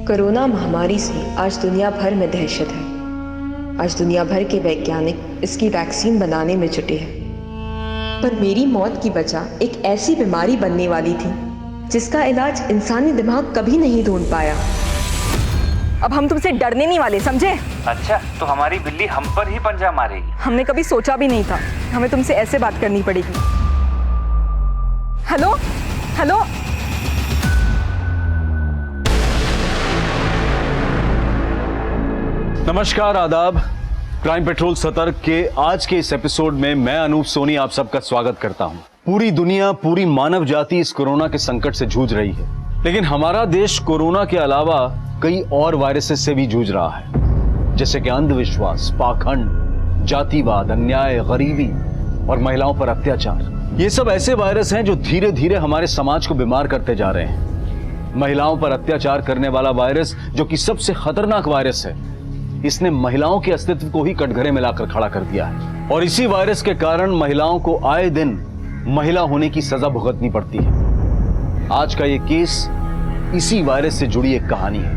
Corona महामारी से आज दुनिया भर में दहशत है। आज दुनिया भर के वैज्ञानिक इसकी वैक्सीन बनाने में जुटे हैं। पर मेरी मौत की वजह एक ऐसी बीमारी बनने वाली थी जिसका इलाज इंसानी दिमाग कभी नहीं ढूंढ पाया। अब हम तुमसे डरने नहीं वाले, समझे? अच्छा, तो हमारी बिल्ली हम पर ही पंजा मारेगी? हमने कभी सोचा भी नहीं था हमें तुमसे ऐसे बात करनी पड़ेगी। हेलो हेलो, नमस्कार, आदाब। क्राइम पेट्रोल सतर्क के आज के इस एपिसोड में मैं अनूप सोनी आप सबका स्वागत करता हूं। पूरी दुनिया, पूरी मानव जाति इस कोरोना के संकट से जूझ रही है, लेकिन हमारा देश कोरोना के अलावा कई और वायरसेस से भी जूझ रहा है, जैसे कि अंधविश्वास, पाखंड, जातिवाद, अन्याय, गरीबी और महिलाओं पर अत्याचार। ये सब ऐसे वायरस हैं जो धीरे धीरे हमारे समाज को बीमार करते जा रहे हैं। महिलाओं पर अत्याचार करने वाला वायरस, जो कि सबसे खतरनाक वायरस है, इसने महिलाओं के अस्तित्व को ही कटघरे में लाकर खड़ा कर दिया है। और इसी वायरस के कारण महिलाओं को आए दिन महिला होने की सजा भुगतनी पड़ती है। आज का ये केस इसी वायरस से जुड़ी एक कहानी है।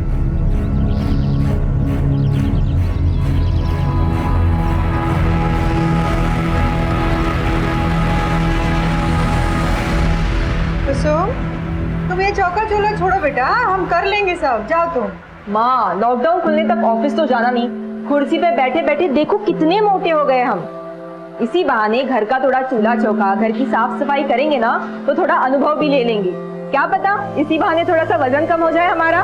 तुम ये चौका चूल्हा छोड़ो बेटा, हम कर लेंगे सब। जाओ तुम। माँ, लॉकडाउन खुलने तक ऑफिस तो जाना नहीं। कुर्सी पे बैठे बैठे देखो कितने मोटे हो गए हम। इसी बहाने घर का थोड़ा चूल्हा चौका, घर की साफ सफाई करेंगे ना तो थोड़ा अनुभव भी ले लेंगे। क्या पता इसी बहाने थोड़ा सा वजन कम हो जाए हमारा।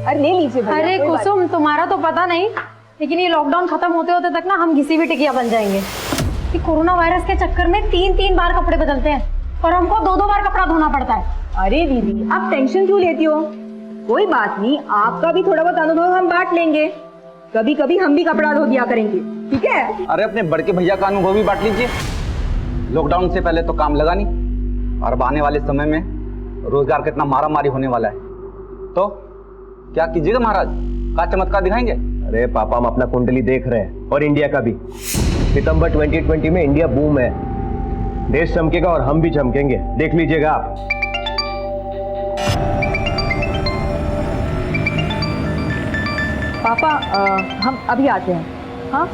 अरे ले लीजिए। अरे कुसुम, तुम्हारा तो पता नहीं, लेकिन ये लॉकडाउन खत्म होते होते तक ना हम घिसी हुई टिकिया बन जाएंगे। कि कोरोना वायरस के चक्कर में 3-3 बार कपड़े बदलते हैं और हमको 2-2 बार कपड़ा धोना पड़ता है। अरे दीदी, आप टेंशन क्यों लेती हो? कोई बात नहीं, आपका भी थोड़ा बहुत अनुभव हम बांट लेंगे। कभी कभी हम भी कपड़ा धो दिया करेंगे, ठीक है? अरे अपने बड़के भैया का अनुभव भी बांट लीजिए। लॉकडाउन से पहले तो काम लगा नहीं, और अब आने वाले समय में रोजगार कितना मारा मारी होने वाला है। तो क्या कीजिएगा महाराज, क्या चमत्कार दिखाएंगे? अरे पापा, हम अपना कुंडली देख रहे हैं, और इंडिया का भी। सितंबर 2020 में इंडिया बूम है, देश चमकेगा और हम भी चमकेंगे, देख लीजिएगा आप। पापा, हम अभी आते हैं। हाँ,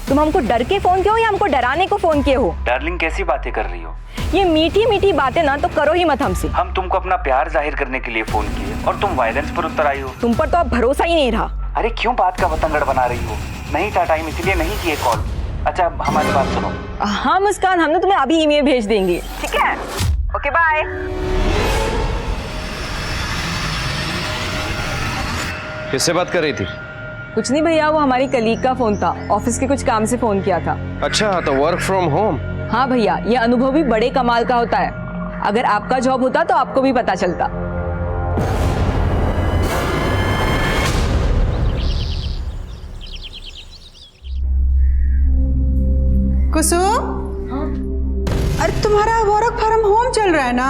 तुम हमको डर के फोन किए हो या हमको डराने को फोन किए हो? डार्लिंग, कैसी बातें कर रही हो? ये मीठी मीठी बातें ना तो करो ही मत हमसे। हम तुमको अपना प्यार जाहिर करने के लिए फोन किए और तुम वायलेंस पर उतर आई हो। तुम पर तो अब भरोसा ही नहीं रहा। अरे क्यों बात का बतंगड़ बना रही हो? नहीं था टाइम, इसलिए नहीं किए कॉल। अच्छा, हमारी बात सुनो। हाँ मुस्कान, हम ना तुम्हें अभी ईमेल भेज देंगे, ठीक है? Okay, bye. किससे बात कर रही थी? कुछ नहीं भैया, वो हमारी कलीग का फोन था, ऑफिस के कुछ काम से फोन किया था। अच्छा, तो वर्क फ्रॉम होम? हाँ भैया, ये अनुभव भी बड़े कमाल का होता है। अगर आपका जॉब होता तो आपको भी पता चलता। कुसुम, अरे तुम्हारा वर्क फ्रॉम होम चल रहा है ना,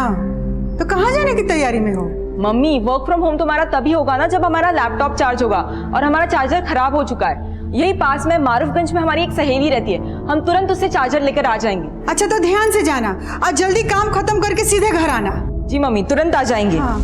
तो कहाँ जाने की तैयारी में हो? मम्मी, वर्क फ्रॉम होम तुम्हारा तभी होगा ना जब हमारा लैपटॉप चार्ज होगा, और हमारा चार्जर खराब हो चुका है। यही पास में मारूफगंज में हमारी एक सहेली रहती है, हम तुरंत उससे चार्जर लेकर आ जाएंगे। अच्छा, तो ध्यान से जाना और जल्दी काम खत्म करके सीधे घर आना। जी मम्मी, तुरंत आ जाएंगे। हाँ।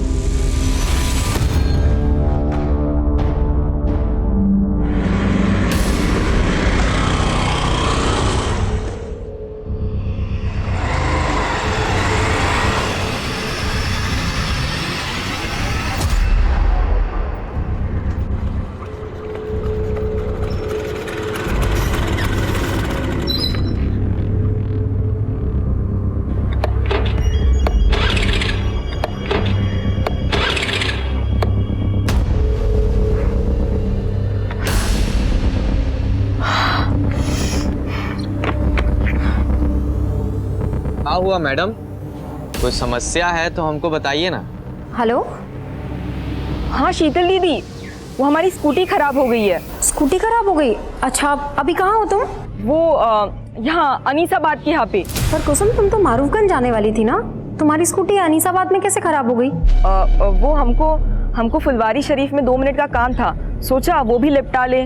क्या हुआ मैडम, कोई समस्या है तो हमको बताइए ना। हेलो। हाँ शीतल दीदी, वो हमारी स्कूटी खराब हो गई है। स्कूटी खराब हो गई? अच्छा, अभी कहाँ हो तुम? वो यहाँ अनीसाबाद के यहाँ पे। पर कुसुम, तुम तो मारूफगंज जाने वाली थी ना, तुम्हारी स्कूटी अनीसाबाद में कैसे खराब हो गई? वो हमको फुलवारी शरीफ में 2 मिनट का काम था, सोचा वो भी निपटा ले।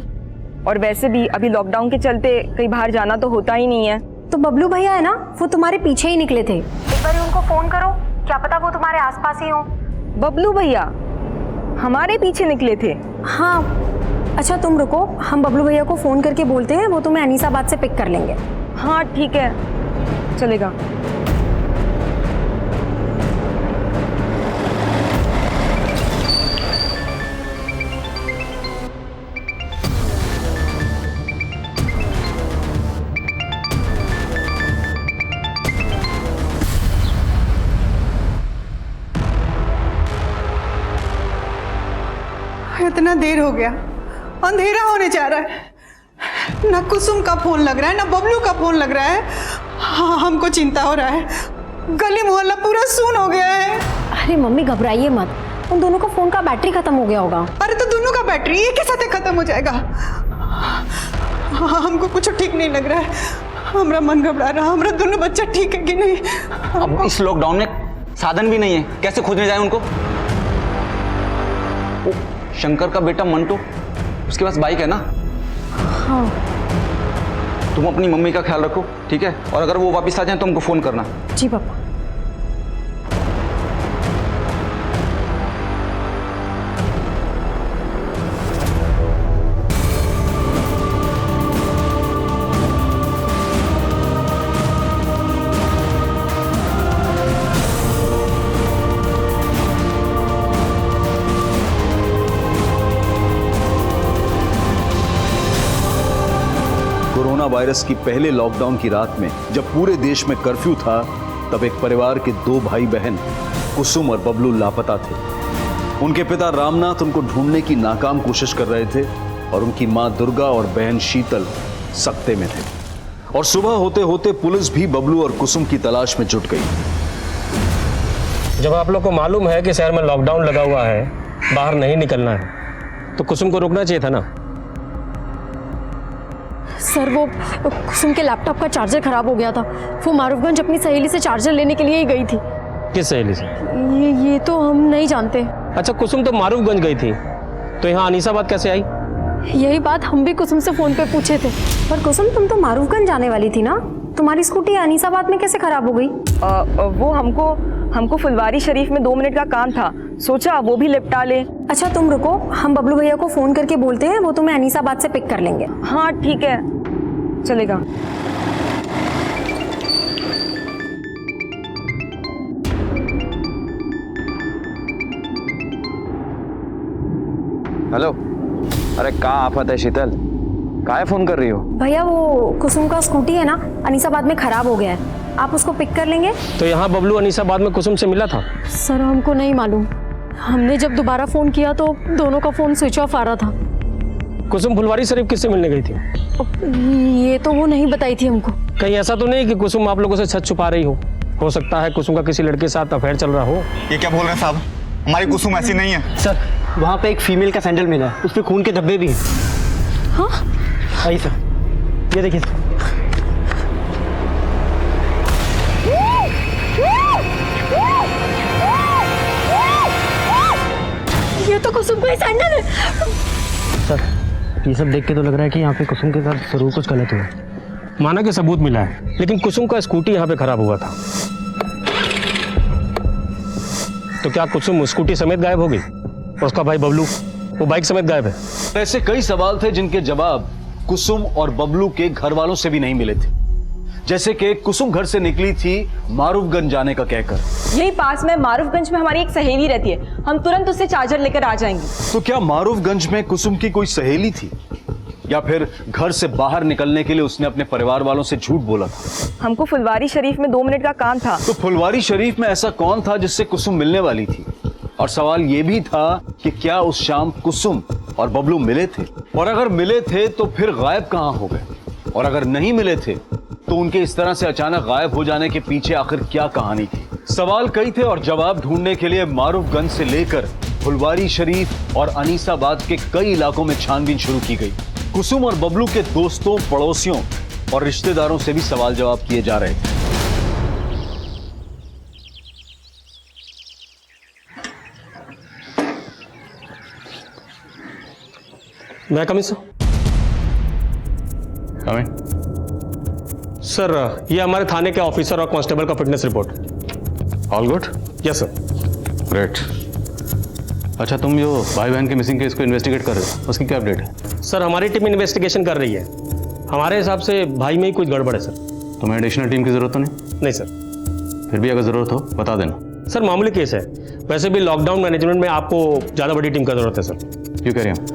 और वैसे भी अभी लॉकडाउन के चलते कहीं बाहर जाना तो होता ही नहीं है। तो बबलू भैया है ना, वो तुम्हारे पीछे ही निकले थे। एक बार उनको फोन करो, क्या पता वो तुम्हारे आसपास ही हो। बबलू भैया हमारे पीछे निकले थे? हाँ। अच्छा तुम रुको, हम बबलू भैया को फोन करके बोलते हैं, वो तुम्हें अनीसाबाद से पिक कर लेंगे। हाँ ठीक है, चलेगा। इतना देर हो गया, अंधेरा होने जा रहा है। ना कुसुम का फोन लग रहा है, ना बबलू का फोन लग रहा है। हाँ, हमको चिंता हो रहा है। गली मोहल्ला पूरा सुन हो गया है। अरे मम्मी घबराइए मत, उन दोनों का फोन का बैटरी खत्म हो गया होगा। अरे तो दोनों का बैटरी एक ही साथ खत्म हो जाएगा। हाँ, हमको कुछ ठीक नहीं लग रहा है। हमारा मन घबरा रहा, हमारा दोनों बच्चा ठीक है कि नहीं। अब इस लॉकडाउन में साधन भी नहीं है, कैसे खोजने जाए उनको? शंकर का बेटा मंटू, उसके पास बाइक है ना? हाँ। तुम अपनी मम्मी का ख्याल रखो, ठीक है? और अगर वो वापस आ जाए तो हमको फोन करना। जी पापा। कोरोना वायरस की पहले लॉकडाउन की रात में जब पूरे देश में कर्फ्यू था, तब एक परिवार के दो भाई बहन कुसुम और बबलू लापता थे। उनके पिता रामनाथ उनको ढूंढने की नाकाम कोशिश कर रहे थे और उनकी मां दुर्गा और बहन शीतल सकते में थे। और सुबह होते होते पुलिस भी बबलू और कुसुम की तलाश में जुट गई। जब आप लोग को मालूम है कि शहर में लॉकडाउन लगा हुआ है, बाहर नहीं निकलना है, तो कुसुम को रुकना चाहिए था ना। सर वो कुसुम के लैपटॉप का चार्जर खराब हो गया था, वो मारूफगंज अपनी सहेली से चार्जर लेने के लिए ही गई थी। किस सहेली से? ये तो हम नहीं जानते। अच्छा, कुसुम तो मारूफगंज गई थी, तो यहाँ अनीसाबाद कैसे आई? यही बात हम भी कुसुम से फोन पे पूछे थे। पर कुसुम तुम तो मारूफगंज जाने वाली थी ना, तुम्हारी स्कूटी अनीसाबाद में कैसे खराब हो गई? वो हमको फुलवारी शरीफ में 2 मिनट का काम था, सोचा वो भी निपटा ले। अच्छा तुम रुको, हम बबलू भैया को फोन करके बोलते हैं, वो तुम्हें अनीसाबाद से पिक कर लेंगे। हाँ ठीक है, चलेगा। हेलो, अरे कहाँ आफत है शीतल, काहे फोन कर रही हो? भैया वो कुसुम का स्कूटी है ना, अनीसाबाद में खराब हो गया है, आप उसको पिक कर लेंगे? तो यहाँ बबलू अनीसाबाद में कुसुम से मिला था? सर हमको नहीं मालूम, हमने जब दोबारा फोन किया तो दोनों का फोन स्विच ऑफ आ रहा था। कुसुम फुलवारी शरीफ किससे मिलने गई थी? ये तो वो नहीं बताई थी हमको। कहीं ऐसा तो नहीं कि कुसुम आप लोगों से सच छुपा रही हो सकता है कुसुम का किसी लड़के के साथ अफेयर चल रहा हो। ये क्या बोल रहे हैं साहब, हमारी कुसुम ऐसी नहीं है। सर वहाँ पे एक फीमेल का सैंडल मिला है, उस पे खून के धब्बे भी हैं। हाँ? आइए सर, ये देखिए सर। ये तो कुसुम का ही सैंडल है। सर ये सब देख के तो लग रहा है कि यहाँ पे कुसुम के साथ जरूर कुछ गलत हुआ। माना कि सबूत मिला है, लेकिन कुसुम का स्कूटी यहाँ पे खराब हुआ था, तो क्या कुसुम स्कूटी समेत गायब हो गई? और उसका भाई बबलू वो बाइक समेत गायब है। ऐसे कई सवाल थे जिनके जवाब कुसुम और बबलू के घर वालों से भी नहीं मिले थे। जैसे कि कुसुम घर से निकली थी मारूफगंज जाने का कहकर। यही पास में मारूफगंज में हमारी एक सहेली रहती है, हम तुरंत उससे चार्जर लेकर आ जाएंगे। तो क्या मारूफगंज में कुसुम की कोई सहेली थी, या फिर घर से बाहर निकलने के लिए उसने अपने परिवार वालों से झूठ बोला था? हमको फुलवारी शरीफ में 2 मिनट का काम था। तो फुलवारी शरीफ में ऐसा कौन था जिससे कुसुम मिलने वाली थी? और सवाल यह भी था कि क्या उस शाम कुसुम और बबलू मिले थे, और अगर मिले थे तो फिर गायब कहां हो गए, और अगर नहीं मिले थे तो उनके इस तरह से अचानक गायब हो जाने के पीछे आखिर क्या कहानी थी? सवाल कई थे और जवाब ढूंढने के लिए मारूफगंज से लेकर फुलवारी शरीफ और अनीसाबाद के कई इलाकों में छानबीन शुरू की गई। कुसुम और बबलू के दोस्तों, पड़ोसियों और रिश्तेदारों से भी सवाल जवाब किए जा रहे थे। मैं कमिश्नर कम इन। सर ये हमारे थाने के ऑफिसर और कांस्टेबल का fitness report. All good? Yes sir. Great. अच्छा, तुम जो भाई बहन के मिसिंग केस को इन्वेस्टिगेट कर रहे हो, उसकी क्या अपडेट है? सर हमारी टीम इन्वेस्टिगेशन कर रही है। हमारे हिसाब से भाई में ही कुछ गड़बड़ है सर। तुम्हें एडिशनल टीम की जरूरत तो नहीं? नहीं सर। फिर भी अगर जरूरत हो बता देना। सर मामूली केस है, वैसे भी लॉकडाउन मैनेजमेंट में आपको ज़्यादा बड़ी टीम का जरूरत है सर। क्यों कह रहे हैं?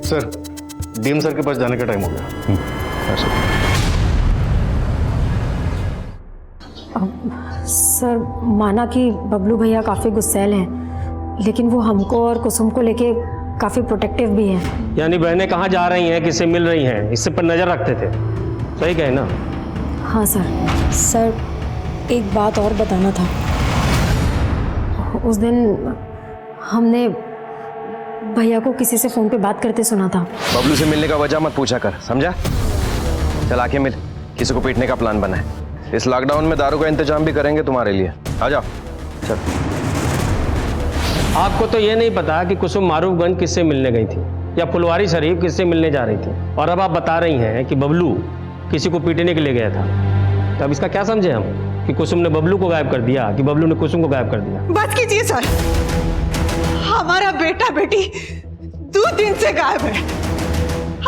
सर डीएम सर के पास जाने का टाइम हो गया। सर माना कि बबलू भैया काफ़ी गुस्सैल हैं, लेकिन वो हमको और कुसुम को लेके काफ़ी प्रोटेक्टिव भी हैं। यानी बहनें कहाँ जा रही हैं, किससे मिल रही हैं, इससे पर नज़र रखते थे। सही कहे ना? हाँ सर। सर एक बात और बताना था। उस दिन हमने भैया को किसी से फ़ोन पे बात करते सुना था। बबलू से मिलने का वजह मत पूछा कर, समझा? चल आके मिल, किसी को पीटने का प्लान बना है। इस लॉकडाउन में दारू का इंतजाम भी करेंगे तुम्हारे लिए। आ जाओ। चल। आपको तो ये नहीं पता कि कुसुम मारूफगंज किससे मिलने गई थी या फुलवारी शरीफ किससे मिलने जा रही थी, और अब आप बता रही हैं कि बबलू किसी को पीटने के लिए गया था। तो अब इसका क्या समझे हम कि कुसुम ने बबलू को गायब कर दिया कि बबलू ने कुसुम को गायब कर दिया? बस कीजिए सर, हमारा बेटा बेटी 2 दिन से गायब है।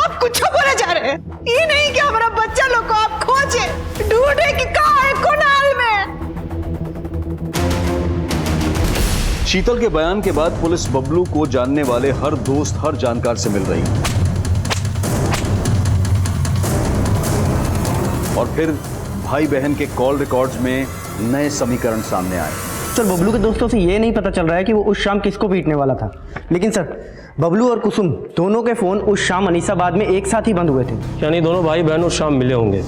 आप कुछ बोले जा रहे हैं। ये नहीं कि हमारा बच्चा लोग को आप खोजे ढूंढे कि कहाँ है, कुनाल में। शीतल के बयान के बाद पुलिस बबलू को जानने वाले हर दोस्त, हर जानकार से मिल रही है। और फिर भाई बहन के कॉल रिकॉर्ड्स में नए समीकरण सामने आए। सर बबलू के दोस्तों से ये नहीं पता चल रहा है कि वो उस शाम किसको पीटने वाला था, लेकिन सर बबलू और कुसुम दोनों के फोन उस शाम अनीसाबाद में एक साथ ही बंद हुए थे। यानी दोनों भाई बहन उस शाम मिले होंगे।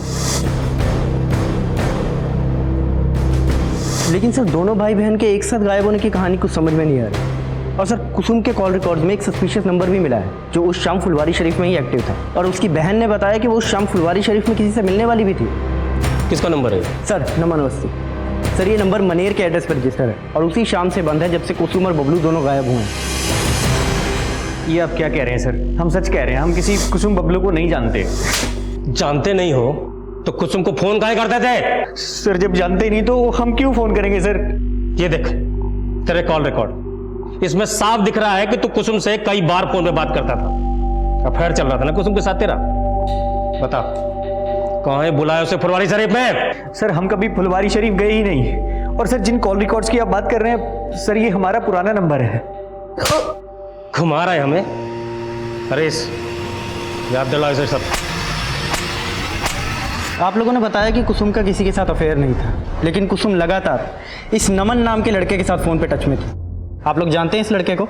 लेकिन सर दोनों भाई बहन के एक साथ गायब होने की कहानी कुछ समझ में नहीं आ रही। और सर कुसुम के कॉल रिकॉर्ड्स में एक सस्पिशियस नंबर भी मिला है जो उस शाम फुलवारी शरीफ में ही एक्टिव था, और उसकी बहन ने बताया कि वो उस शाम फुलवारी शरीफ में किसी से मिलने वाली भी थी। किसका नंबर है? Sir number 89। सर ये नंबर मनेर के एड्रेस पर रजिस्टर है और उसी शाम से बंद है जब से कुसुम और बबलू दोनों गायब हुए हैं। ये आप क्या कह रहे हैं सर? हम सच कह रहे हैं, हम किसी कुसुम बबलू को नहीं जानते। जानते नहीं हो तो कुसुम को फोन काहे करते थे? सर जब जानते नहीं तो हम क्यों फोन करेंगे सर? ये देख तेरे कॉल रिकॉर्ड, इसमें साफ दिख रहा है कि तू कुसुम से कई बार फोन पे बात करता था। अफेयर चल रहा था ना कुसुम के साथ तेरा? बता कहाँ है, बुलाया उसे फुलवारी शरीफ में? सर हम कभी फुलवारी शरीफ गए ही नहीं। और सर जिन कॉल रिकॉर्ड्स की आप बात कर रहे हैं सर, ये हमारा पुराना नंबर है। घुमा रहा है हमें। अरे याद दिलाओ इसे सब। आप लोगों ने बताया कि कुसुम का किसी के साथ अफेयर नहीं था, लेकिन कुसुम लगातार इस नमन नाम के लड़के के साथ फोन पे टच में थी। आप लोग जानते हैं इस लड़के को?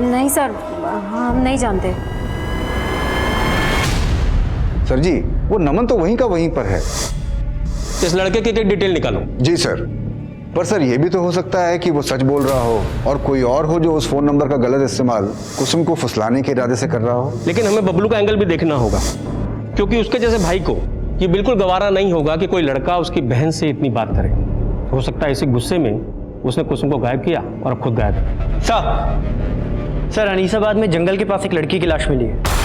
नहीं सर, हम नहीं जानते। सर जी वो नमन तो वहीं का वहीं पर है। इस लड़के की डिटेल निकालो। जी सर, पर सर ये भी तो हो सकता है कि वो सच बोल रहा हो और कोई और हो जो उस फोन नंबर का गलत इस्तेमाल कुसुम को फुसलाने के इरादे से कर रहा हो। लेकिन हमें बबलू का एंगल भी देखना होगा, क्योंकि उसके जैसे भाई को ये बिल्कुल गवारा नहीं होगा कि कोई लड़का उसकी बहन से इतनी बात करे। हो सकता है इसी गुस्से में उसने कुसुम को गायब किया और अब खुद गायब है। सर अनीसाबाद में जंगल के पास एक लड़की की लाश मिली है।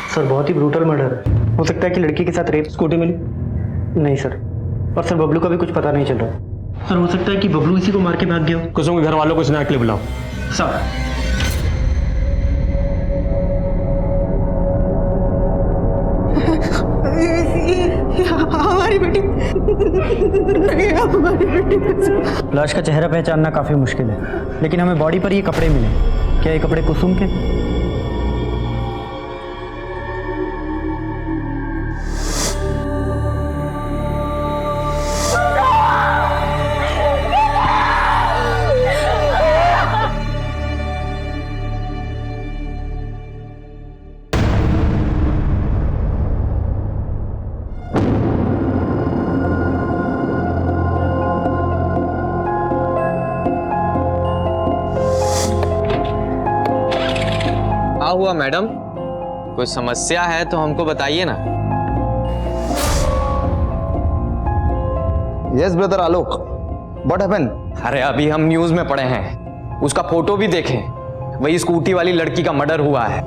सर बहुत ही ब्रूटल मर्डर है। हो सकता है कि लड़की के साथ रेप। स्कूटी मिली? नहीं सर। और सर बबलू का भी कुछ पता नहीं चल रहा। सर हो सकता है कि बबलू इसी को मार के भाग गया हो। कुसुम के घर वालों को स्नैक के लिए बुलाओ। सर हमारी बेटी नहीं, हमारी बेटी। लाश का चेहरा पहचानना काफी मुश्किल है, लेकिन हमें बॉडी पर ये कपड़े मिले। क्या ये कपड़े कुसुम के? हुआ मैडम? कोई समस्या है तो हमको बताइए ना। Yes brother Alok, what happened? अरे अभी हम न्यूज में पढ़े हैं, उसका फोटो भी देखें, वही स्कूटी वाली लड़की का मर्डर हुआ है।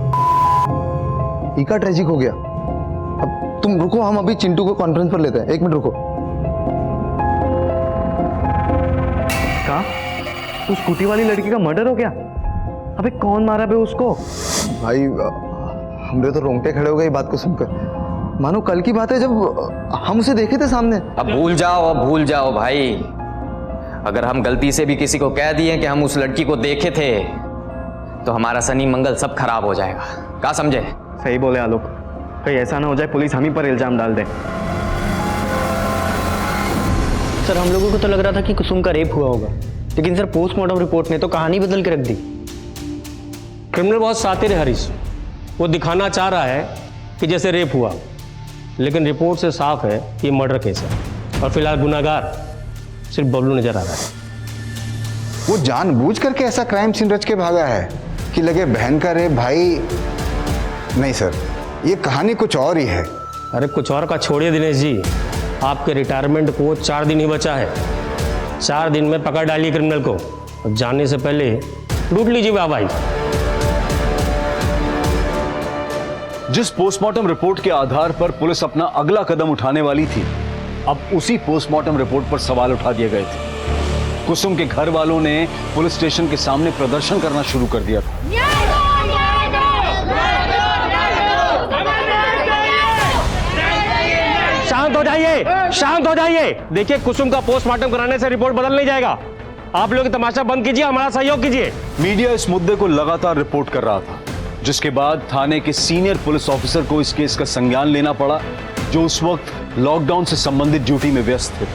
इका ट्रेजिक हो गया। अब तुम रुको, हम अभी चिंटू को कॉन्फ्रेंस पर लेते हैं। 1 मिनट रुको। कहा उस स्कूटी वाली लड़की का मर्डर हो गया? अबे कौन मारा बे उसको? भाई हमरे तो रोंगटे खड़े हो गए बात को सुनकर। मानो कल की बात है जब हम उसे देखे थे सामने। अब भूल जाओ भाई। अगर हम गलती से भी किसी को कह दिए कि हम उस लड़की को देखे थे तो हमारा शनि मंगल सब खराब हो जाएगा। क्या समझे? सही बोले आलोक, कहीं ऐसा ना हो जाए पुलिस हम ही पर इल्जाम डाल दे। सर हम लोगों को तो लग रहा था कि कुसुम का रेप हुआ होगा, लेकिन सर पोस्टमार्टम रिपोर्ट ने तो कहानी बदल के रख दी। क्रिमिनल बहुत शातिर है हरीश, वो दिखाना चाह रहा है कि जैसे रेप हुआ, लेकिन रिपोर्ट से साफ है कि ये मर्डर केस है और फिलहाल गुनाहगार सिर्फ बबलू नजर आ रहा है। वो जानबूझ करके ऐसा क्राइम सीन रच के भागा है कि लगे बहन का रेप। भाई नहीं सर, ये कहानी कुछ और ही है। अरे कुछ और का छोड़िए दिनेश जी, आपके रिटायरमेंट को 4 दिन ही बचा है। 4 दिन में पकड़ डालिए क्रिमिनल को और जाने से पहले लूट लीजिए वाहवाही। जिस पोस्टमार्टम रिपोर्ट के आधार पर पुलिस अपना अगला कदम उठाने वाली थी, अब उसी पोस्टमार्टम रिपोर्ट पर सवाल उठा दिए गए थे। कुसुम के घर वालों ने पुलिस स्टेशन के सामने प्रदर्शन करना शुरू कर दिया था। शांत हो जाइए। देखिए कुसुम का पोस्टमार्टम कराने से रिपोर्ट बदल नहीं जाएगा। आप लोग तमाशा बंद कीजिए, हमारा सहयोग कीजिए। मीडिया इस मुद्दे को लगातार रिपोर्ट कर रहा था, जिसके बाद थाने के सीनियर पुलिस ऑफिसर को इस केस का संज्ञान लेना पड़ा, जो उस वक्त लॉकडाउन से संबंधित ड्यूटी में व्यस्त थे।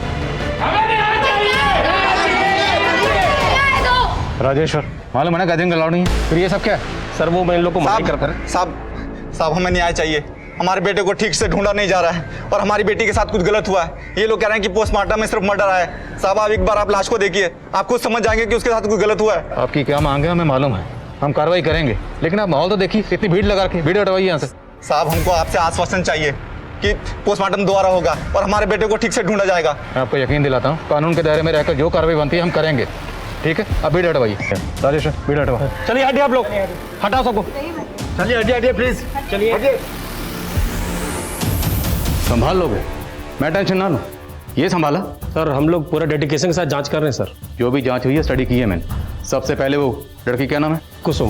राजेश्वर, मालूम है ना गैदरिंग अलाउड नहीं है, फिर ये सब क्या है? सर वो मैं इन लोग को मना करता है। साहब हमें न्याय चाहिए। हमारे बेटे को ठीक से ढूंढा नहीं जा रहा है और हमारी बेटी के साथ कुछ गलत हुआ है। ये लोग कह रहे हैं कि पोस्टमार्टम में सिर्फ मर्डर आया है। साहब आप एक बार आप लाश को देखिए, आप खुद समझ जाएंगे कि उसके साथ कुछ गलत हुआ है। आपकी क्या मांग है हमें मालूम है, हम कार्रवाई करेंगे, लेकिन आप माहौल तो देखिए, इतनी भीड़ लगा के भीड़ हटवाइए यहाँ से। साहब हमको आपसे आश्वासन चाहिए कि पोस्टमार्टम दोबारा होगा और हमारे बेटे को ठीक से ढूंढा जाएगा। मैं आपको यकीन दिलाता हूँ, कानून के दायरे में रहकर जो कार्रवाई बनती है हम करेंगे। ठीक है, अब भीड़ हटवाइए। राजेश भीड़ हटवा। चलिए हटिए आप लोग, हटाओ सबको। चलिए हटिए प्लीज, चलिए। संभाल लोगे, मैं टेंशन ना लूँ। ये संभाला? सर हम लोग पूरा डेडिकेशन के साथ जांच कर रहे हैं सर। जो भी जांच हुई है स्टडी की है मैंने। सबसे पहले वो लड़की क्या नाम है? कुसुम।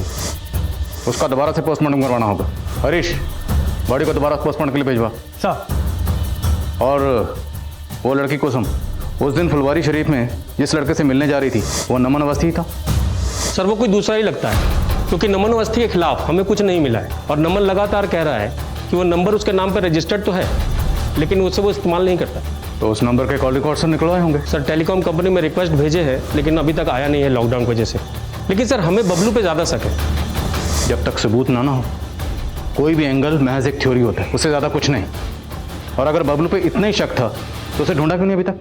उसका दोबारा से पोस्टमार्टम करवाना होगा। हरीश बॉडी को दोबारा पोस्टमार्टम के लिए भिजवा। सर और वो लड़की कुसुम उस दिन फुलवारी शरीफ में जिस लड़के से मिलने जा रही थी, वो नमन अवस्थी था? सर वो कोई दूसरा ही लगता है, क्योंकि नमन अवस्थी के खिलाफ हमें कुछ नहीं मिला है और नमन लगातार कह रहा है कि वो नंबर उसके नाम पर रजिस्टर्ड तो है, लेकिन उससे वो इस्तेमाल नहीं करता। तो उस नंबर के कॉल रिकॉर्ड से निकलवाए होंगे? सर टेलीकॉम कंपनी में रिक्वेस्ट भेजे हैं, लेकिन अभी तक आया नहीं है लॉकडाउन की वजह से। लेकिन सर हमें बबलू पे ज़्यादा शक है। जब तक सबूत ना हो कोई भी एंगल महज एक थ्योरी होता है, उससे ज़्यादा कुछ नहीं। और अगर बबलू पे इतना ही शक था तो उसे ढूंढा क्यों नहीं अभी तक?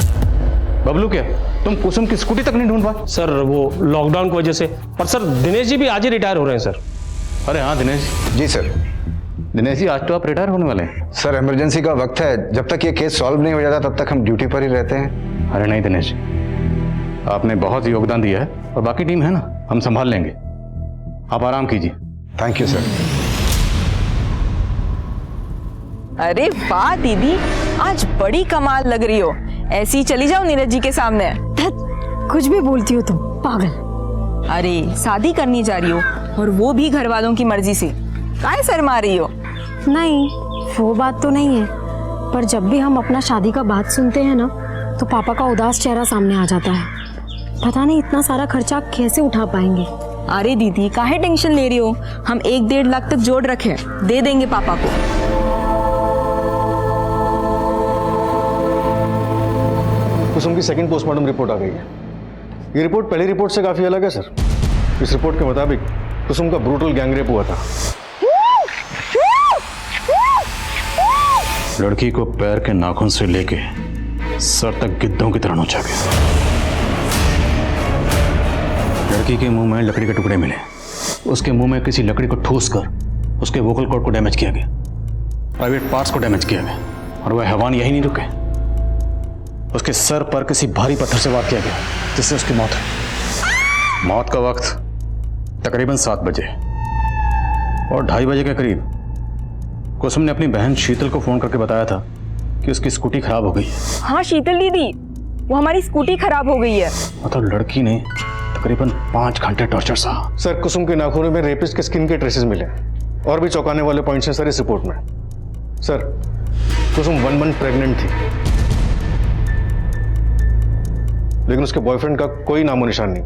बबलू क्या, तुम कुसुम की स्कूटी तक नहीं ढूंढ पाए? सर वो लॉकडाउन की वजह से। और सर दिनेश जी भी आज ही रिटायर हो रहे हैं सर। अरे हाँ दिनेश जी सर। दिनेश जी आज तो आप रिटायर होने वाले हैं। सर इमरजेंसी का वक्त है, जब तक ये केस सॉल्व नहीं हो जाता तब तक हम ड्यूटी पर ही रहते हैं। अरे नहीं दिनेश, आपने बहुत योगदान दिया है और बाकी टीम है ना, हम संभाल लेंगे। आप आराम कीजिए। Thank you sir. अरे वाह दीदी, आज बड़ी कमाल लग रही हो। ऐसी ही चली जाओ नीरज जी के सामने। कुछ भी बोलती हो तुम, पागल। अरे शादी करनी जा रही हो और वो भी घर वालों की मर्जी से, काहे शर्मा रही हो? नहीं वो बात तो नहीं है, पर जब भी हम अपना शादी का बात सुनते हैं ना तो पापा का उदास चेहरा सामने आ जाता है। पता नहीं इतना सारा खर्चा कैसे उठा पाएंगे। अरे दीदी काहे टेंशन ले रही हो, हम 1-1.5 लाख तक जोड़ रखे, दे देंगे पापा को। कुसुम की सेकंड पोस्टमार्टम रिपोर्ट आ गई है। ये रिपोर्ट पहली रिपोर्ट से काफी अलग है सर। इस रिपोर्ट के मुताबिक कुसुम का ब्रूटल गैंगरेप हुआ था। लड़की को पैर के नाखून से लेके सर तक गिद्धों की तरह नोचा गया। लड़की के मुंह में लकड़ी के टुकड़े मिले। उसके मुंह में किसी लकड़ी को ठूस कर उसके वोकल कॉर्ड को डैमेज किया गया, प्राइवेट पार्ट्स को डैमेज किया गया, और वह हैवान यही नहीं रुके, उसके सर पर किसी भारी पत्थर से वार किया गया जिससे उसकी मौत हुई। मौत का वक्त तकरीबन 7 बजे और 2:30 बजे के करीब कुसुम ने अपनी बहन शीतल को फोन करके बताया था कि उसकी स्कूटी खराब हो गई है। हाँ शीतल दीदी, वो हमारी स्कूटी खराब हो गई है। मतलब लड़की ने तकरीबन 5 घंटे टॉर्चर सहा। सर कुसुम के नाखूनों में रेपिस्ट के स्किन के ट्रेसेस मिले और भी चौंकाने वाले पॉइंट्स हैं सर इस रिपोर्ट में। सर कुसुम 1 मंथ प्रेग्नेंट थी, लेकिन उसके बॉयफ्रेंड का कोई नामो निशान नहीं,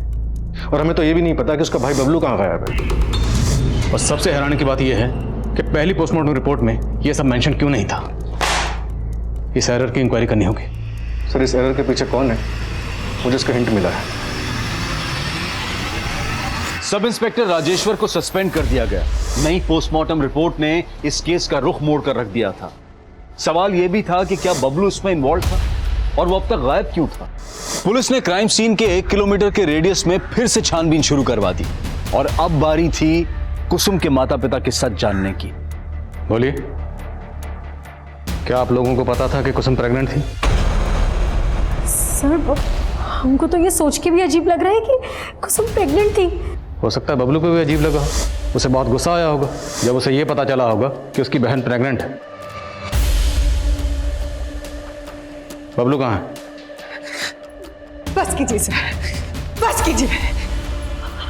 और हमें तो ये भी नहीं पता कि उसका भाई बबलू कहाँ गायब है। और सबसे हैरानी की बात यह है कि पहली पोस्टमार्टम रिपोर्ट में यह सब मेंशन क्यों नहीं था। इस एरर की इंक्वायरी करनी होगी। सर इस एरर के पीछे कौन है, मुझे इसका हिंट मिला है। सब इंस्पेक्टर राजेश्वर को सस्पेंड कर दिया गया। नई पोस्टमार्टम रिपोर्ट ने इस केस का रुख मोड़ कर रख दिया था। सवाल यह भी था कि क्या बबलू इसमें इन्वॉल्व था और वो अब तक गायब क्यों था। पुलिस ने क्राइम सीन के 1 किलोमीटर के रेडियस में फिर से छानबीन शुरू करवा दी और अब बारी थी कुसुम के माता पिता के सच जानने की। बोलिए, क्या आप लोगों को पता था कि कुसुम प्रेग्नेंट थी? सर हमको तो ये सोच के भी अजीब लग रहा है कि कुसुम प्रेग्नेंट थी। हो सकता है बबलू को भी अजीब लगा, उसे बहुत गुस्सा आया होगा जब उसे यह पता चला होगा कि उसकी बहन प्रेग्नेंट है। बबलू कहाँ है? बस कीजिए सर, बस कीजिए।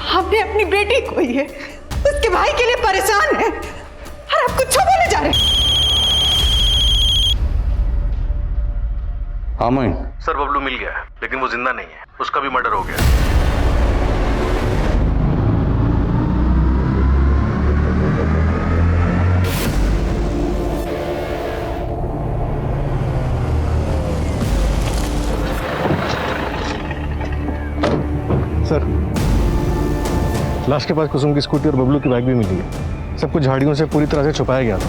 हमने अपनी बेटी खोई है, उसके भाई के लिए परेशान है और आप कुछ बोले जा रहे हैं। हाँ मोइन। सर बबलू मिल गया है, लेकिन वो जिंदा नहीं है, उसका भी मर्डर हो गया। सर लाश के पास कुसुम की स्कूटी और बबलू की बाइक भी मिली है। सब कुछ झाड़ियों से पूरी तरह से छुपाया गया था।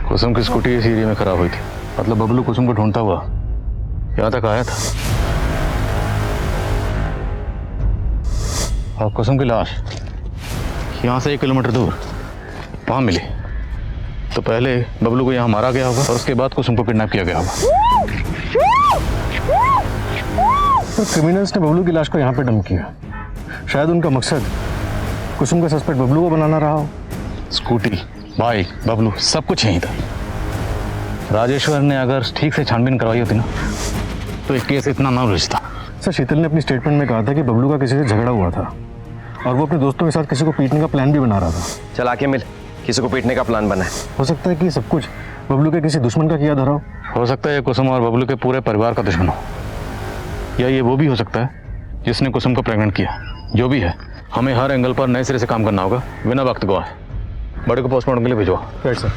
कुसुम की स्कूटी इस एरिया में खराब हुई थी, मतलब बबलू कुसुम को ढूंढता हुआ यहाँ तक आया था और कुसुम की लाश यहाँ से 1 किलोमीटर दूर वहां मिली। तो पहले बबलू को यहाँ मारा गया होगा और उसके बाद कुसुम को किडनैप किया गया होगा। तो क्रिमिनल्स ने बबलू की लाश को यहाँ पे डंप किया। शायद उनका मकसद कुसुम का सस्पेक्ट बबलू को बनाना रहा हो। स्कूटी, बाइक, बबलू सब कुछ यहीं था। राजेश्वर ने अगर ठीक से छानबीन करवाई होती ना तो एक केस इतना ना उलझता। सर शीतल ने अपनी स्टेटमेंट में कहा था कि बबलू का किसी से झगड़ा हुआ था और वो अपने दोस्तों के साथ किसी को पीटने का प्लान भी बना रहा था। चल आके मिल, किसी को पीटने का प्लान बना है। हो सकता है कि सब कुछ बबलू के किसी दुश्मन का किया धरा हो सकता है ये कुसुम और बबलू के पूरे परिवार का दुश्मन हो, या ये वो भी हो सकता है जिसने कुसुम को प्रेग्नेंट किया। जो भी है, हमें हर एंगल पर नए सिरे से काम करना होगा बिना वक्त गवाए। बड़े को पोस्टमार्टम के लिए भिजवा। Right sir.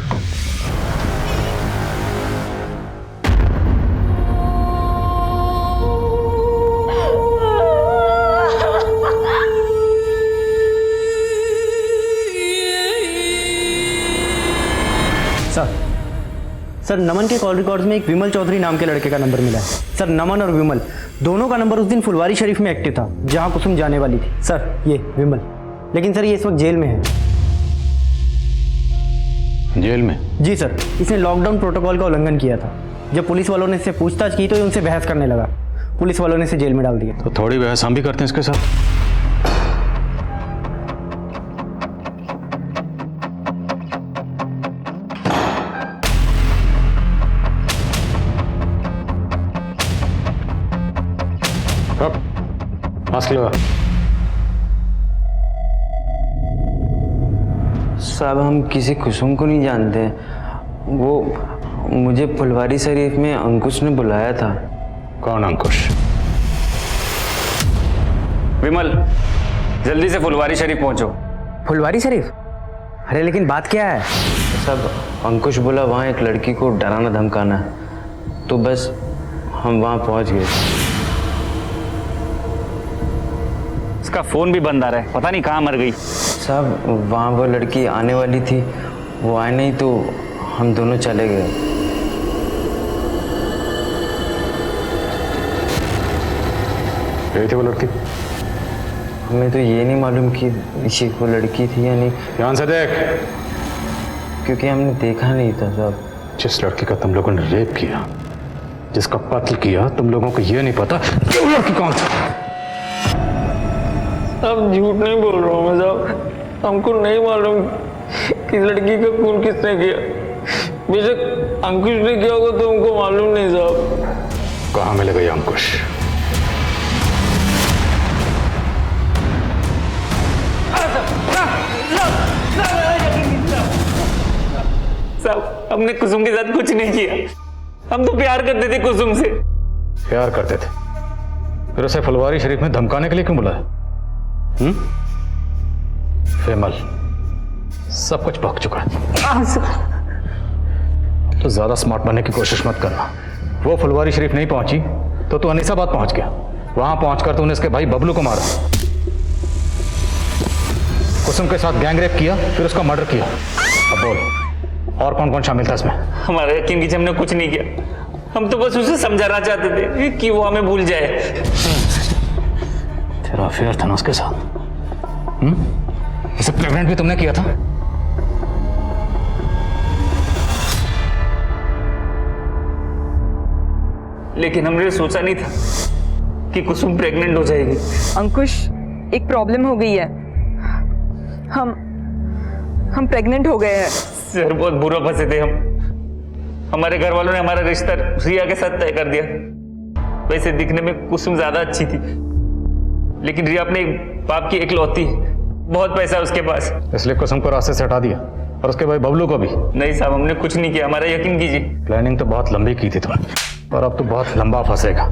सर नमन के कॉल रिकॉर्ड्स में एक विमल चौधरी नाम के लड़के का नंबर मिला है। सर नमन और विमल दोनों का नंबर उस दिन फुलवारी शरीफ में एक्टिव था जहां कुसुम जाने वाली थी। सर ये विमल, लेकिन सर ये इस वक्त जेल में है। जेल में? जी सर, इसने लॉकडाउन प्रोटोकॉल का उल्लंघन किया था। जब पुलिस वालों ने इससे पूछताछ की तो ये उनसे बहस करने लगा। पुलिस वालों ने इसे जेल में डाल दिया। तो थोड़ी बहस हम भी करते हैं इसके साथ। मास्क लगा। साहब हम किसी कुसुम को नहीं जानते, वो मुझे फुलवारी शरीफ में अंकुश ने बुलाया था। कौन अंकुश? विमल जल्दी से फुलवारी शरीफ पहुंचो। फुलवारी शरीफ? अरे लेकिन बात क्या है? सब अंकुश बोला वहाँ एक लड़की को डराना धमकाना है, तो बस हम वहाँ पहुँच गए। उसका फोन भी बंद आ रहा है, पता नहीं कहाँ मर गई। साहब वहाँ वो लड़की आने वाली थी, वो आए नहीं तो हम दोनों चले गए। गई थी वो लड़की? हमें तो ये नहीं मालूम कि ये वो लड़की थी या नहीं। ध्यान से देख। क्योंकि हमने देखा नहीं था साहब। जिस लड़की का तुम लोगों ने रेप किया, जिसका कत्ल किया, तुम लोगों को ये नहीं पता कि वो लड़की कौन थी। अब झूठ नहीं बोल रहा हूँ मैं साहब, हमको नहीं मालूम कि लड़की का खून किसने किया। बेशक अंकुश ने किया होगा तो हमको मालूम नहीं साहब। कहाँ मिलेगा ये अंकुश? साहब हमने कुसुम के साथ कुछ नहीं किया, हम तो प्यार करते थे कुसुम से। प्यार करते थे, फिर उसे फुलवारी शरीफ में धमकाने के लिए क्यों बुलाया? फेमल, सब कुछ भग चुका है। तो ज्यादा स्मार्ट बनने की कोशिश मत करना। वो फुलवारी शरीफ नहीं पहुंची तो तू अनीसाबाद पहुंच गया। वहां पहुंचकर तूने इसके भाई बबलू को मारा, कुसुम के साथ गैंगरेप किया, फिर उसका मर्डर किया। अब बोल, और कौन कौन शामिल था इसमें? हमारे यकीन कीजिए हमने कुछ नहीं किया, हम तो बस उसे समझाना चाहते थे कि वो हमें भूल जाए। तेरा अफेयर था ना उसके साथ? इसे प्रेग्नेंट भी तुमने किया था? लेकिन हमने सोचा नहीं था कि कुसुम प्रेग्नेंट हो जाएगी। अंकुश, एक प्रॉब्लम हो गई है, हम प्रेग्नेंट हो गए हैं। सर बहुत बुरा फंसे थे हम। हमारे घर वालों ने हमारा रिश्ता रिया के साथ तय कर दिया। वैसे दिखने में कुसुम ज्यादा अच्छी थी, लेकिन रिया अपने बाप की इकलौती, बहुत पैसा है उसके पास, इसलिए कुसुम को रास्ते से हटा दिया, और उसके भाई बबलू को भी। नहीं साहब, हमने कुछ नहीं किया, हमारा यकीन कीजिए। प्लानिंग तो बहुत लंबी की थी तुमने, और अब तो बहुत लंबा फंसेगा।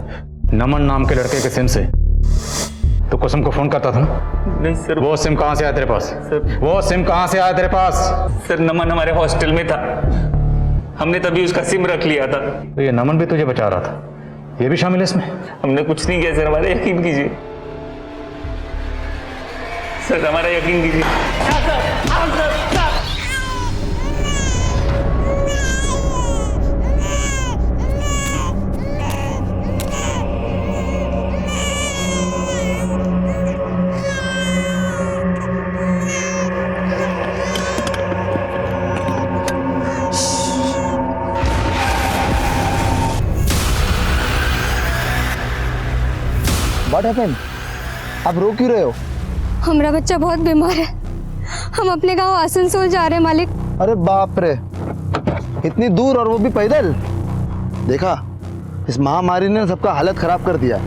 नमन नाम के लड़के के सिम से तो कुसुम को फोन करता था ना? नहीं सर। वो सिम कहां से आया तेरे पास? सर वो सिम कहां से आया तेरे पास? सर नमन हमारे हॉस्टल में था, हमने तभी उसका सिम रख लिया था। तो ये नमन भी तुझे बचा रहा था, ये भी शामिल है इसमें? हमने कुछ नहीं किया सर, हमारा यकीन कीजिए सर, हमारा यकीन कीजिए। What happened? आप रो क्यों रहे हो? हमारा बच्चा बहुत बीमार है, हम अपने गांव आसनसोल जा रहे हैं मालिक। अरे बाप रे, इतनी दूर और वो भी पैदल? देखा, इस महामारी ने सबका हालत खराब कर दिया।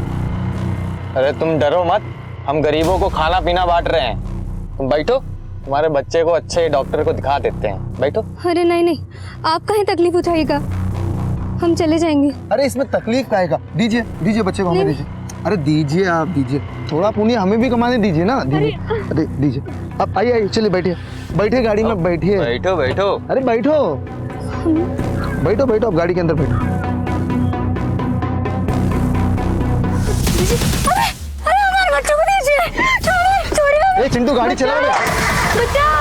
अरे तुम डरो मत, हम गरीबों को खाना पीना बांट रहे हैं। तुम बैठो, तुम्हारे बच्चे को अच्छे डॉक्टर को दिखा देते हैं, बैठो। अरे नहीं नहीं, आप कहीं तकलीफ उठाइएगा, हम चले जाएंगे। अरे इसमें तकलीफ का है? दीजिए दीजिए बच्चे को, हमें दीजिए। अरे दीजिए, आप दीजिए, थोड़ा पुण्य हमें भी कमाने दीजिए ना। दीजिए, अरे दीजिए। अब आइए आइए, चलिए बैठिए, बैठिए गाड़ी में, बैठिए। बैठो बैठो। अरे बैठो बैठो बैठो, अब गाड़ी के अंदर बैठो। अरे हमारे बच्चों को दीजिए, छोड़िए। ए चिंटू, गाड़ी चला बच्चा।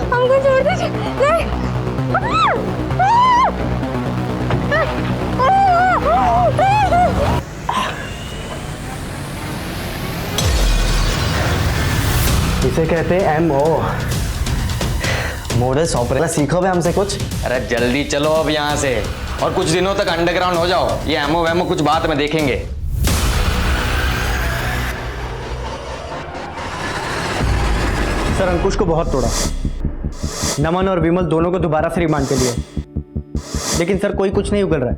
हमको छोड़ दीजिए। इसे कहते हैं MO, मोडस ऑपरेटर। सीखो भाई हमसे कुछ। अरे जल्दी चलो अब यहाँ से, और कुछ दिनों तक अंडरग्राउंड हो जाओ। ये एमओ वेमो कुछ बात में देखेंगे। सर अंकुश को बहुत तोड़ा, नमन और विमल दोनों को दोबारा से रिमांड के लिए, लेकिन सर कोई कुछ नहीं उगल रहा है।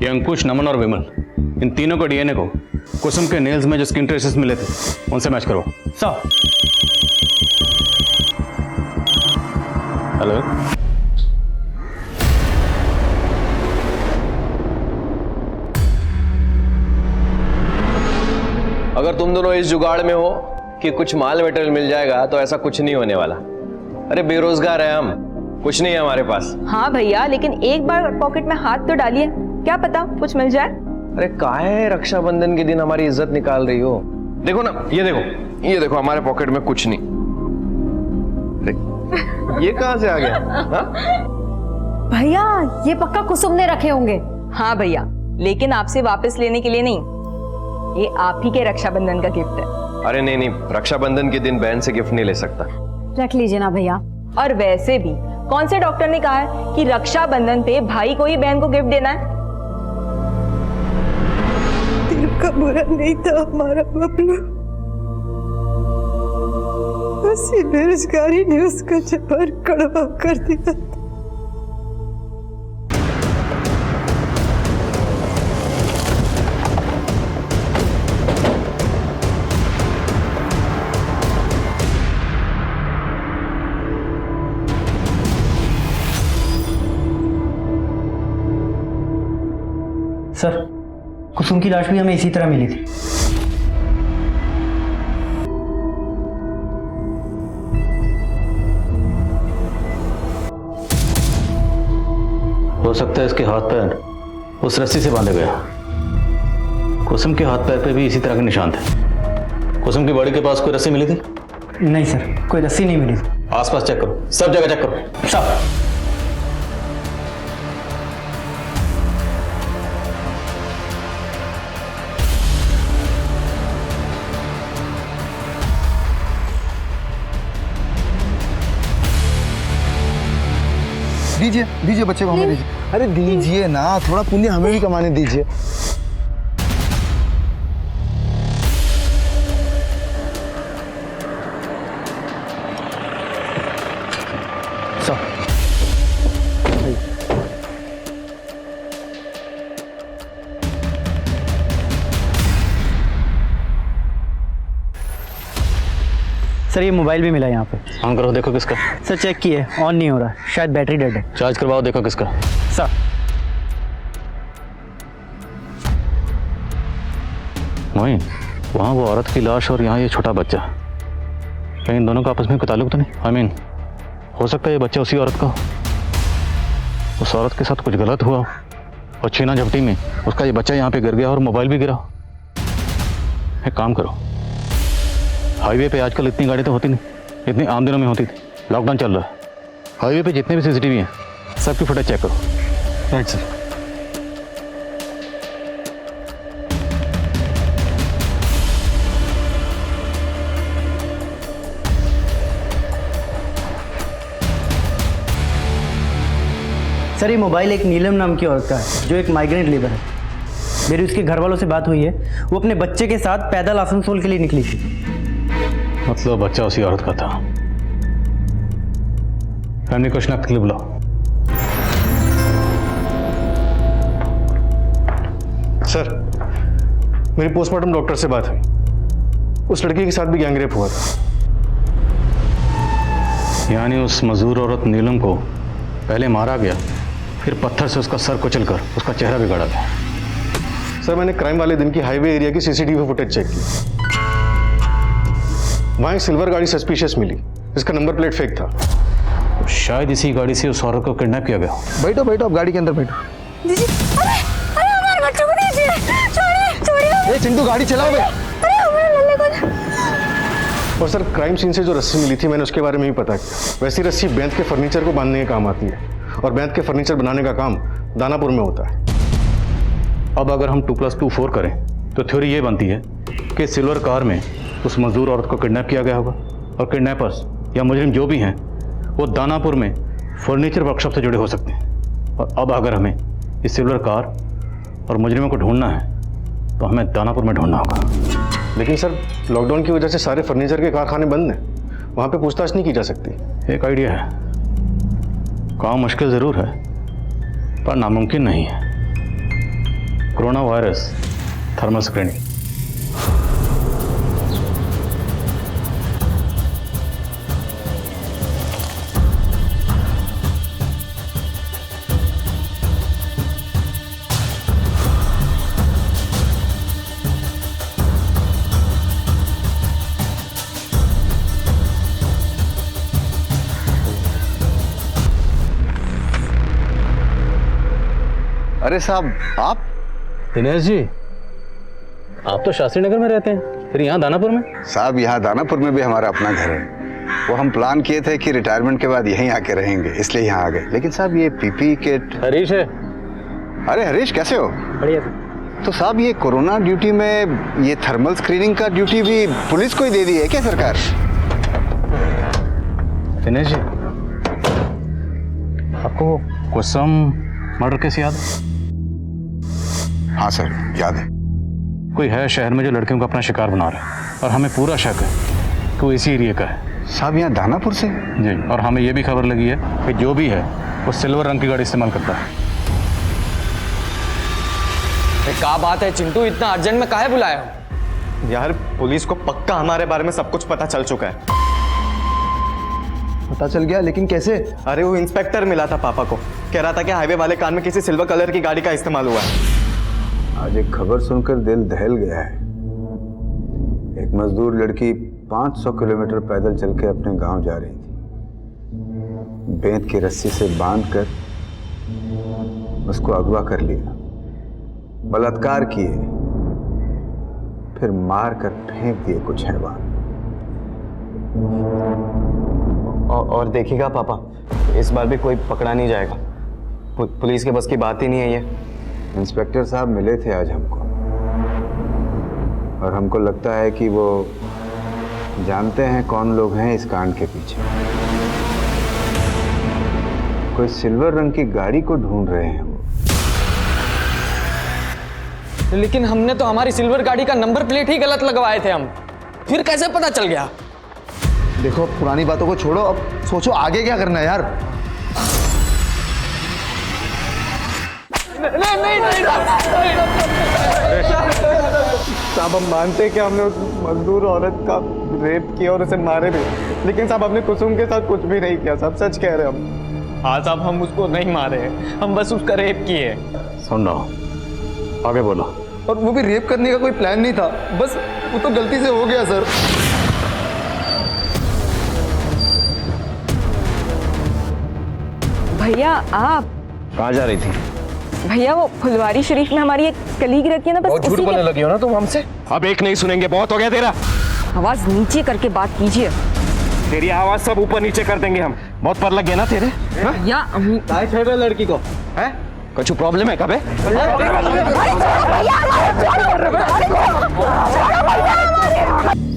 ये अंकुश, नमन और विमल, इन तीनों को डीएनए को कुसुम के नेल्स में जो स्किन ट्रेसेस मिले थे उनसे मैच करो। सर। हेलो, अगर तुम दोनों इस जुगाड़ में हो कि कुछ माल मटेरियल मिल जाएगा, तो ऐसा कुछ नहीं होने वाला। अरे बेरोजगार है हम, कुछ नहीं है हमारे पास। हाँ भैया, लेकिन एक बार पॉकेट में हाथ तो डालिए, क्या पता कुछ मिल जाए। अरे काहे रक्षाबंधन के दिन हमारी इज्जत निकाल रही हो? देखो ना, ये देखो हमारे पॉकेट में कुछ नहीं। अरे ये कहां से आ गया? हाँ? भैया ये पक्का कुसुम ने रखे होंगे। हाँ भैया, लेकिन आपसे वापस लेने के लिए नहीं, ये आप ही के रक्षाबंधन का गिफ्ट है। अरे नहीं, रक्षाबंधन के दिन बहन से गिफ्ट नहीं ले सकता। रख लीजिए ना भैया। और वैसे भी कौन से डॉक्टर ने कहा है कि रक्षाबंधन पे भाई को ही बहन को गिफ्ट देना है? दिल का बुरा नहीं था हमारा बबलू, उसी बेरोजगारी ने उसका जबर कड़वा कर दिया। सर, कुसुम की लाश भी हमें इसी तरह मिली थी। हो सकता है इसके हाथ पैर उस रस्सी से बांधे गया। कुसुम के हाथ पैर पे भी इसी तरह के निशान थे। कुसुम की बॉडी के पास कोई रस्सी मिली थी? नहीं सर, कोई रस्सी नहीं मिली। आसपास चेक करो, सब जगह चेक करो। साहब, दीजिए बच्चे को हमें दीजिए। अरे दीजिए ना, थोड़ा पुण्य हमें भी कमाने दीजिए। सर ये मोबाइल भी मिला यहाँ पे। ऑन करो, देखो किसका। सर चेक किए, ऑन नहीं हो रहा, शायद बैटरी डेड है। चार्ज करवाओ, देखो किसका। सर मोइन, वहाँ वो औरत की लाश और यहाँ ये छोटा बच्चा, कहीं इन दोनों का आपस में कोई ताल्लुक तो नहीं? आई मीन, हो सकता है ये बच्चा उसी औरत का हो, उस औरत के साथ कुछ गलत हुआ और छीना झपटी में उसका ये बच्चा यहाँ पे गिर गया और मोबाइल भी गिरा। एक काम करो, हाईवे पे आजकल इतनी गाड़ी तो होती नहीं, इतनी आम दिनों में होती थी। लॉकडाउन चल रहा है, हाईवे पे जितने भी सीसीटीवी हैं सबकी फुटेज चेक करो। Right sir. सर ये मोबाइल एक नीलम नाम की औरत का है जो एक माइग्रेंट लेबर है। मेरी उसके घर वालों से बात हुई है, वो अपने बच्चे के साथ पैदल आसनसोल के लिए निकली थी। मतलब बच्चा उसी औरत का था। फैमिली को शनाख्त के लिए बुलाओ। सर, मेरी पोस्टमार्टम डॉक्टर से बात हुई, उस लड़की के साथ भी गैंगरेप हुआ था। यानी उस मजदूर औरत नीलम को पहले मारा गया, फिर पत्थर से उसका सर कुचलकर उसका चेहरा बिगाड़ा गया। सर मैंने क्राइम वाले दिन की हाईवे एरिया की सीसीटीवी फुटेज चेक की, वहां एक सिल्वर गाड़ी सस्पिशियस मिली जिसका नंबर प्लेट फेक था। तो शायद इसी गाड़ी से उस औरत को किडनैप किया गया। बैठो बैठो, आप गाड़ी के अंदर बैठो। दीदी, अरे हमारे बच्चों को दीजिए, छोड़िए। ए चिंटू, गाड़ी चलाओ बे। अरे हमारे लल्ले को। और सर क्राइम सीन से जो रस्सी मिली थी मैंने उसके बारे में भी पता किया। वैसी रस्सी बैंत के फर्नीचर को बांधने के काम आती है और बैंत के फर्नीचर बनाने का काम दानापुर में होता है। अब अगर हम 2+2 4 करें तो थ्योरी ये बनती है कि सिल्वर कार में उस मजदूर औरत को किडनैप किया गया होगा और किडनैपर्स या मुजरिम जो भी हैं वो दानापुर में फर्नीचर वर्कशॉप से जुड़े हो सकते हैं। और अब अगर हमें इस सिल्वर कार और मुजरिमों को ढूंढना है तो हमें दानापुर में ढूंढना होगा। लेकिन सर लॉकडाउन की वजह से सारे फर्नीचर के कारखाने बंद हैं, वहाँ पे पूछताछ नहीं की जा सकती। एक आइडिया है, काम मुश्किल ज़रूर है पर नामुमकिन नहीं है। Corona virus thermal screening. अरे साहब, आप दिनेश जी, आप तो शास्त्री नगर में रहते हैं, फिर यहाँ दानापुर में? साहब यहाँ दानापुर में भी हमारा अपना घर है। वो हम प्लान किए थे कि रिटायरमेंट के बाद यहीं आके रहेंगे, इसलिए यहाँ आ गए। लेकिन साहब ये पीपी किट। हरीश है। अरे हरीश, कैसे हो? बढ़िया। तो साहब ये कोरोना ड्यूटी में ये थर्मल स्क्रीनिंग का ड्यूटी भी पुलिस को ही दे दी है क्या सरकार? दिनेश जी, आपको कुसुम मर्डर केस याद है? हाँ सर, याद है। कोई है शहर में जो लड़कियों को अपना शिकार बना रहा है, और हमें पूरा शक है कि वो इसी एरिया का है। साहब यहाँ दानापुर से? जी, और हमें ये भी खबर लगी है कि जो भी है वो सिल्वर रंग की गाड़ी इस्तेमाल करता है। क्या बात है चिंटू, इतना अर्जेंट में काहे बुलाया हो? यार पुलिस को पक्का हमारे बारे में सब कुछ पता चल चुका है। पता चल गया? लेकिन कैसे? अरे वो इंस्पेक्टर मिला था पापा को, कह रहा था कि हाईवे वाले कार में किसी सिल्वर कलर की गाड़ी का इस्तेमाल हुआ है। आज एक खबर सुनकर दिल दहल गया है। एक मजदूर लड़की 500 किलोमीटर पैदल चल के अपने गांव जा रही थी। बेंत की रस्सी से बांधकर उसको अगवा कर लिया, बलात्कार किए, फिर मार कर फेंक दिए कुछ हैवान। और देखिएगा पापा, इस बार भी कोई पकड़ा नहीं जाएगा। पुलिस के बस की बात ही नहीं है ये। इंस्पेक्टर साहब मिले थे आज हमको, और हमको लगता है कि वो जानते हैं कौन लोग हैं इस कांड के पीछे। कोई सिल्वर रंग की गाड़ी को ढूंढ रहे हैं वो। लेकिन हमने तो हमारी सिल्वर गाड़ी का नंबर प्लेट ही गलत लगवाए थे हम, फिर कैसे पता चल गया? देखो पुरानी बातों को छोड़ो, अब सोचो आगे क्या करना है यार। साहब हम मानते हैं कि हमने उस मजदूर औरत का रेप किया और उसे मारे भी, लेकिन साहब हमने कुसुम के साथ कुछ भी नहीं किया। सब सच कह रहे हैं हम। हाँ साहब, हम उसको नहीं मारे हैं, हम बस उसका रेप किए। सुन रहा हूँ, आगे बोलो। और वो भी रेप करने का कोई प्लान नहीं था, बस वो तो गलती से हो गया सर। भैया आप कहाँ जा रही थी? भैया वो फुलवारी शरीफ में हमारी एक कलीग रहती है ना, बस बहुत झूठ उसी बोलने लगी हो ना तुम हमसे। अब एक नहीं सुनेंगे, बहुत हो गया तेरा। आवाज नीचे करके बात कीजिए। तेरी आवाज सब ऊपर नीचे कर देंगे हम। बहुत पर लग गया ना तेरे? या लड़की को है कुछ प्रॉब्लम है? कब है?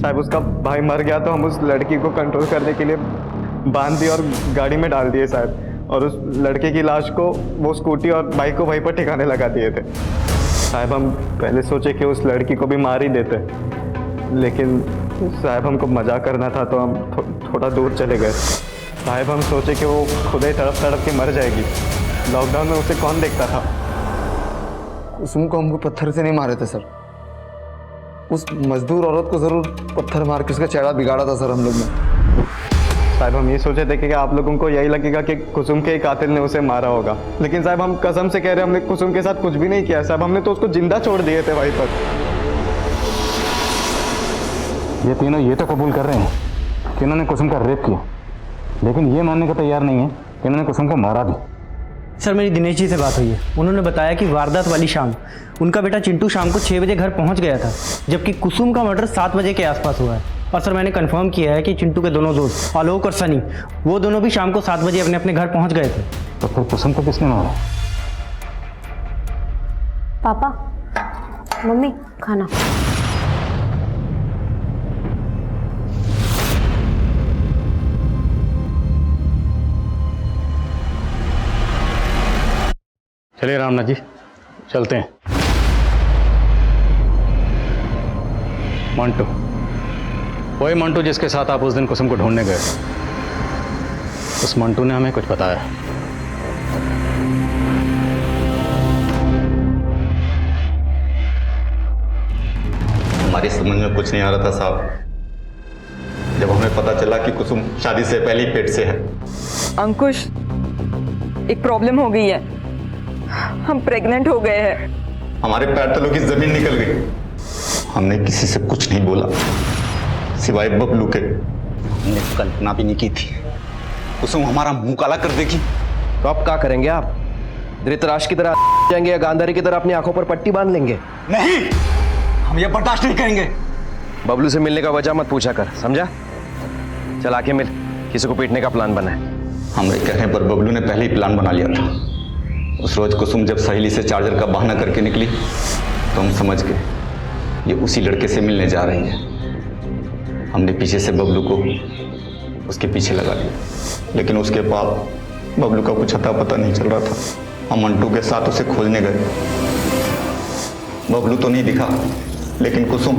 साहब उसका भाई मर गया तो हम उस लड़की को कंट्रोल करने के लिए बांध दिए और गाड़ी में डाल दिए साहब, और उस लड़के की लाश को वो स्कूटी और बाइक को वहीं पर ठिकाने लगा दिए थे साहब। हम पहले सोचे कि उस लड़की को भी मार ही देते, लेकिन साहब हमको मजाक करना था तो हम थोड़ा दूर चले गए साहब। हम सोचे कि वो खुद ही तड़प तड़प के मर जाएगी। लॉकडाउन में उसे कौन देखता था? कुसुम को हमको पत्थर से नहीं मारे थे सर, उस मजदूर औरत को जरूर पत्थर मार के उसका चेहरा बिगाड़ा था सर हम लोग ने। साहब हम ये सोचे थे कि आप लोगों को यही लगेगा कि कुसुम के कातिल ने उसे मारा होगा, लेकिन साहब हम कसम से कह रहे हैं हमने कुसुम के साथ कुछ भी नहीं किया साहब। हमने तो उसको जिंदा छोड़ दिए थे वहीं पर। ये तीनों ये तो कबूल कर रहे हैं कि इन्होंने कुसुम का रेप किया, लेकिन ये मानने को तैयार नहीं है कि इन्होंने कुसुम को मारा भी। सर मेरी दिनेश जी से बात हुई है, उन्होंने बताया कि वारदात वाली शाम उनका बेटा चिंटू शाम को 6 बजे घर पहुंच गया था, जबकि कुसुम का मर्डर 7 बजे के आसपास हुआ है। और सर मैंने कंफर्म किया है कि चिंटू के दोनों दोस्त आलोक और सनी, वो दोनों भी शाम को 7 बजे अपने अपने घर पहुंच गए थे। तो फिर कुसुम को किसने मारा? पापा, मम्मी, खाना। चलिए रामनाथ जी, चलते हैं। मंटू, वही मंटू जिसके साथ आप उस दिन कुसुम को ढूंढने गए, उस मंटू ने हमें कुछ बताया। हमारी समझ में कुछ नहीं आ रहा था साहब, जब हमें पता चला कि कुसुम शादी से पहले ही पेट से है। अंकुश, एक प्रॉब्लम हो गई है, हम प्रेग्नेंट हो गए हैं। हमारे पैर तलों की जमीन निकल गई। हमने किसी से कुछ नहीं बोला सिवाय बबलू के। हमने कल्पना भी नहीं की थी कुसुम हमारा मुंह काला कर देगी। तो अब क्या करेंगे आप? धृतराष्ट्र की तरह जाएंगे या गांधारी की तरह अपनी आंखों पर पट्टी बांध लेंगे? नहीं, हम ये बर्दाश्त नहीं करेंगे। बबलू से मिलने का वजह मत पूछा कर, समझा? चल आके मिल, किसी को पीटने का प्लान बना है। हमरे कहने पर बबलू ने पहले ही प्लान बना लिया था। उस रोज कुसुम जब सहेली से चार्जर का बहाना करके निकली तो हम समझ गए ये उसी लड़के से मिलने जा रही है। हमने पीछे से बबलू को उसके पीछे लगा लिया, लेकिन उसके बाद बबलू का कुछ अता पता नहीं चल रहा था। हम मंटू के साथ उसे खोजने गए। बबलू तो नहीं दिखा, लेकिन कुसुम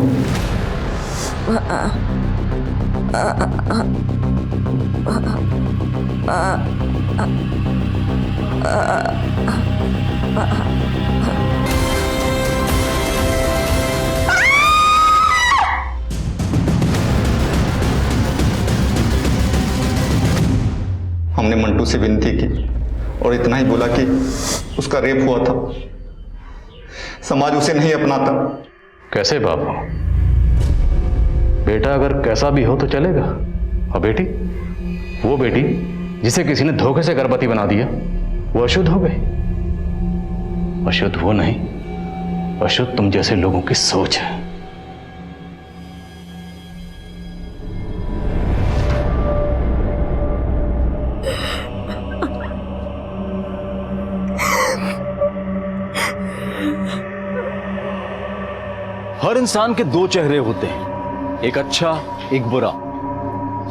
हमने मंटू से विनती की और इतना ही बोला कि उसका रेप हुआ था, समाज उसे नहीं अपनाता। कैसे बाबू? बेटा अगर कैसा भी हो तो चलेगा, और बेटी, वो बेटी जिसे किसी ने धोखे से गर्भवती बना दिया, वो अशुद्ध हो गई। अशुद्ध वो नहीं, अशुद्ध तुम जैसे लोगों की सोच है। हर इंसान के दो चेहरे होते हैं, एक अच्छा एक बुरा।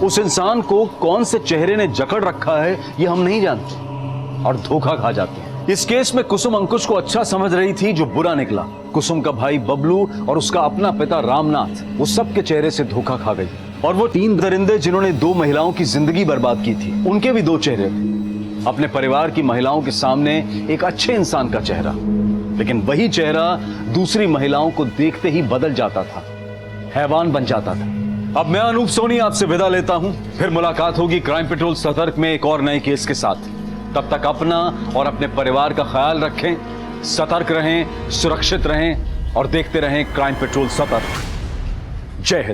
उस इंसान को कौन से चेहरे ने जकड़ रखा है ये हम नहीं जानते और धोखा खा जाते हैं। इस केस में कुसुम अंकुश को अच्छा समझ रही थी जो बुरा निकला। कुसुम का भाई बबलू और उसका अपना पिता रामनाथ, वो सबके चेहरे से धोखा खा गई। और वो तीन दरिंदे जिन्होंने दो महिलाओं की जिंदगी बर्बाद की थी, उनके भी दो चेहरे थे। अपने परिवार की महिलाओं के सामने एक अच्छे इंसान का चेहरा, लेकिन वही चेहरा दूसरी महिलाओं को देखते ही बदल जाता था, हैवान बन जाता था। अब मैं अनूप सोनी आपसे विदा लेता हूं, फिर मुलाकात होगी क्राइम पेट्रोल सतर्क में एक और नए केस के साथ। तब तक अपना और अपने परिवार का ख्याल रखें, सतर्क रहें, सुरक्षित रहें और देखते रहें क्राइम पेट्रोल सतर्क। जय हिंद।